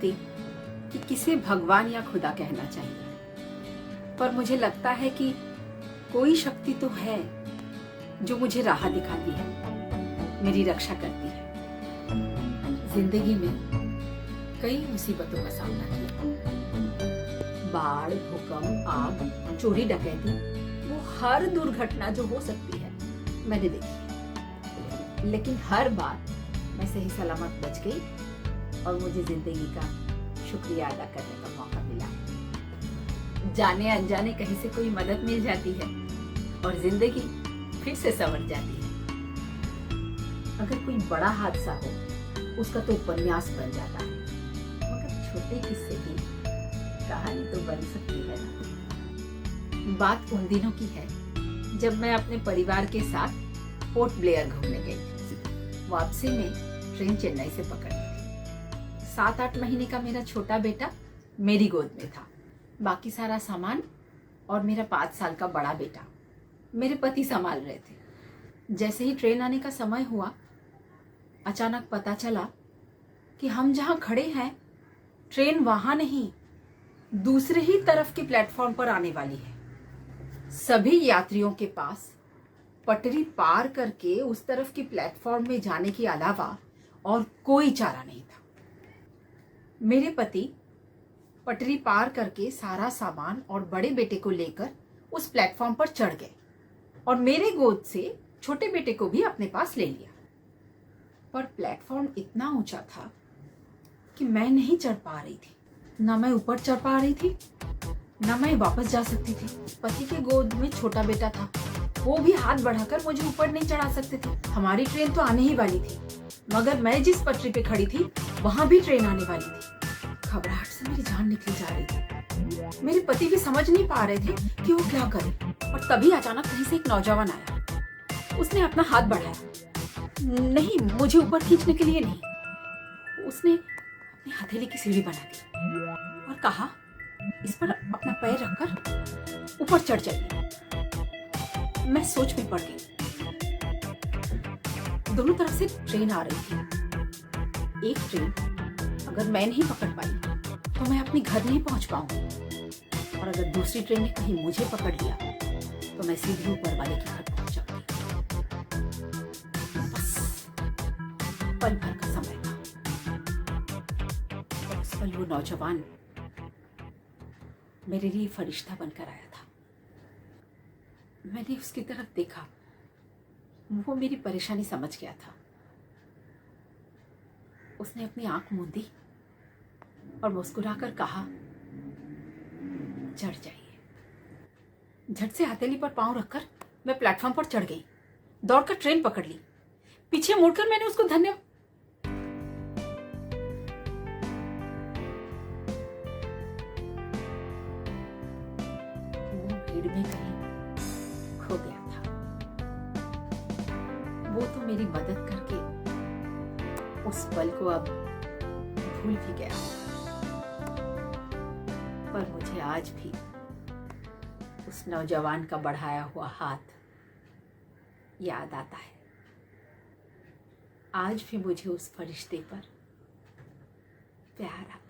जानती कि किसे भगवान या खुदा कहना चाहिए, पर मुझे लगता है कि कोई शक्ति तो है जो मुझे राह दिखाती है, मेरी रक्षा करती है। जिंदगी में कई मुसीबतों का सामना किया, बाढ़, भूकंप, आग, चोरी, डकैती, वो हर दुर्घटना जो हो सकती है मैंने देखी है। लेकिन हर बार मैं सही सलामत बच गई और मुझे जिंदगी का शुक्रिया अदा करने का मौका मिला। जाने अनजाने कहीं से कोई मदद मिल जाती है और जिंदगी फिर से संवर जाती है। अगर कोई बड़ा हादसा हो उसका तो उपन्यास बन जाता है, मगर छोटे किस्से की कहानी तो बन सकती है ना। बात उन दिनों की है जब मैं अपने परिवार के साथ पोर्ट ब्लेयर घूमने गई थी। वापसी में ट्रेन चेन्नई से पकड़ी थी। 7-8 महीने का मेरा छोटा बेटा मेरी गोद में था, बाकी सारा सामान और मेरा 5 साल का बड़ा बेटा मेरे पति संभाल रहे थे। जैसे ही ट्रेन आने का समय हुआ, अचानक पता चला कि हम जहां खड़े हैं ट्रेन वहां नहीं, दूसरे ही तरफ के प्लेटफॉर्म पर आने वाली है। सभी यात्रियों के पास पटरी पार करके उस तरफ के प्लेटफॉर्म में जाने के अलावा और कोई चारा नहीं था। मेरे पति पटरी पार करके सारा सामान और बड़े बेटे को लेकर उस प्लेटफॉर्म पर चढ़ गए और मेरे गोद से छोटे बेटे को भी अपने पास ले लिया। पर प्लेटफॉर्म इतना ऊंचा था कि मैं नहीं चढ़ पा रही थी, ना मैं ऊपर चढ़ पा रही थी, ना मैं वापस जा सकती थी। पति के गोद में छोटा बेटा था, वो भी हाथ बढ़ाकर मुझे ऊपर नहीं चढ़ा सकते थे। हमारी ट्रेन तो आने ही वाली थी, मगर मैं जिस पटरी पे खड़ी थी वहां भी ट्रेन आने वाली थी। घबराहट से मेरी जान निकली जा रही थी। मेरे पति भी समझ नहीं पा रहे थे कि वो क्या करें। और तभी अचानक कहीं से एक नौजवान आया। उसने अपना हाथ बढ़ाया, नहीं, मुझे ऊपर खींचने के लिए नहीं, उसने अपनी हथेली की सीढ़ी बना दी और कहा, इस पर अपना पैर रखकर ऊपर चढ़ जाइए। मैं सोच में पड़ गई। दोनों तरफ से ट्रेन आ रही थी। एक ट्रेन अगर मैं नहीं पकड़ पाई तो मैं अपने घर नहीं पहुंच पाऊंगी, और अगर दूसरी ट्रेन ने कहीं मुझे पकड़ लिया तो मैं सीधे ऊपर वाले के घर पहुंच जाऊंगी। बस पल भर का समय था। और उस पल वो नौजवान मेरे लिए फरिश्ता बनकर आया था। मैंने उसकी तरफ देखा, वो मेरी परेशानी समझ गया था। उसने अपनी आंख मूंदी और मुस्कुराकर कहा, चढ़ जाइए। झट से हथेली पर पांव रखकर मैं प्लेटफॉर्म पर चढ़ गई। दौड़कर ट्रेन पकड़ ली। पीछे मुड़कर मैंने उसको धन्यवाद भीड़ में कहीं खो गया था। वो तो मेरी मदद करके उस पल को अब भूल भी गया, पर मुझे आज भी उस नौजवान का बढ़ाया हुआ हाथ याद आता है। आज भी मुझे उस फरिश्ते पर प्यार आता है।